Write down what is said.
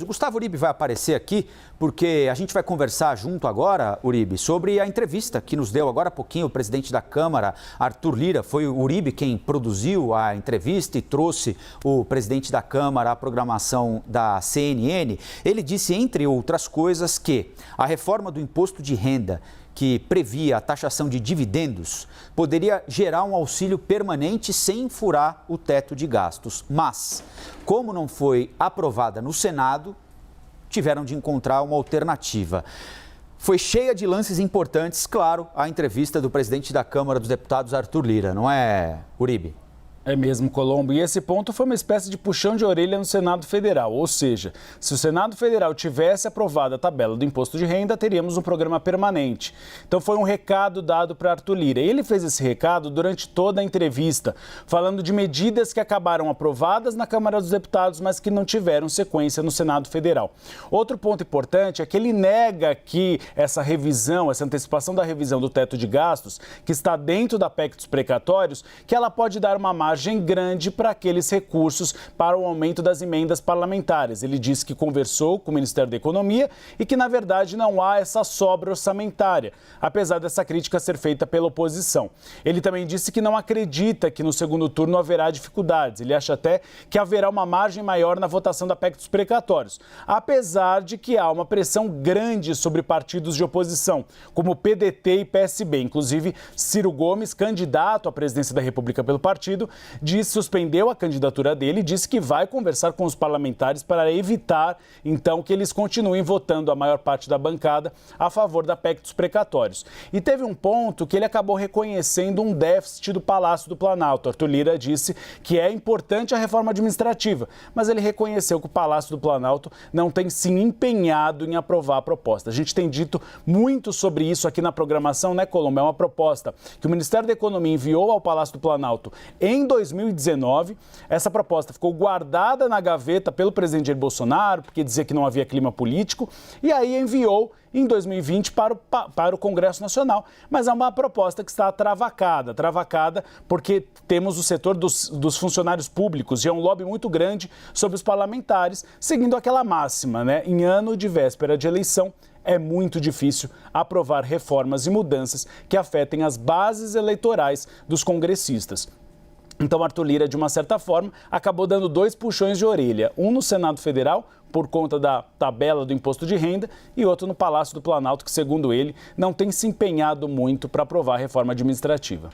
O Gustavo Uribe vai aparecer aqui porque a gente vai conversar junto agora, Uribe, sobre a entrevista que nos deu agora há pouquinho o presidente da Câmara, Arthur Lira. Foi o Uribe quem produziu a entrevista e trouxe o presidente da Câmara à programação da CNN. Ele disse, entre outras coisas, que a reforma do imposto de renda, que previa a taxação de dividendos, poderia gerar um auxílio permanente sem furar o teto de gastos. Mas, como não foi aprovada no Senado, tiveram de encontrar uma alternativa. Foi cheia de lances importantes, claro, a entrevista do presidente da Câmara dos Deputados, Arthur Lira, não é, Uribe? É mesmo, Colombo. E esse ponto foi uma espécie de puxão de orelha no Senado Federal. Ou seja, se o Senado Federal tivesse aprovado a tabela do imposto de renda, teríamos um programa permanente. Então foi um recado dado para Arthur Lira. Ele fez esse recado durante toda a entrevista, falando de medidas que acabaram aprovadas na Câmara dos Deputados, mas que não tiveram sequência no Senado Federal. Outro ponto importante é que ele nega que essa revisão, essa antecipação da revisão do teto de gastos, que está dentro da PEC dos precatórios, que ela pode dar uma margem grande para aqueles recursos para o aumento das emendas parlamentares. Ele disse que conversou com o Ministério da Economia e que, na verdade, não há essa sobra orçamentária, apesar dessa crítica ser feita pela oposição. Ele também disse que não acredita que no segundo turno haverá dificuldades. Ele acha até que haverá uma margem maior na votação da PEC dos precatórios, apesar de que há uma pressão grande sobre partidos de oposição, como PDT e PSB. Inclusive, Ciro Gomes, candidato à presidência da República pelo partido, suspendeu a candidatura dele e disse que vai conversar com os parlamentares para evitar, então, que eles continuem votando a maior parte da bancada a favor da PEC dos precatórios. E teve um ponto que ele acabou reconhecendo um déficit do Palácio do Planalto. Arthur Lira disse que é importante a reforma administrativa, mas ele reconheceu que o Palácio do Planalto não tem se empenhado em aprovar a proposta. A gente tem dito muito sobre isso aqui na programação, né, Colombo? É uma proposta que o Ministério da Economia enviou ao Palácio do Planalto em 2019, essa proposta ficou guardada na gaveta pelo presidente Jair Bolsonaro, porque dizia que não havia clima político, e aí enviou em 2020 para o Congresso Nacional. Mas é uma proposta que está travacada porque temos o setor dos funcionários públicos, e é um lobby muito grande sobre os parlamentares, seguindo aquela máxima, né? Em ano de véspera de eleição, é muito difícil aprovar reformas e mudanças que afetem as bases eleitorais dos congressistas. Então, Arthur Lira, de uma certa forma, acabou dando dois puxões de orelha. Um no Senado Federal, por conta da tabela do imposto de renda, e outro no Palácio do Planalto, que, segundo ele, não tem se empenhado muito para aprovar a reforma administrativa.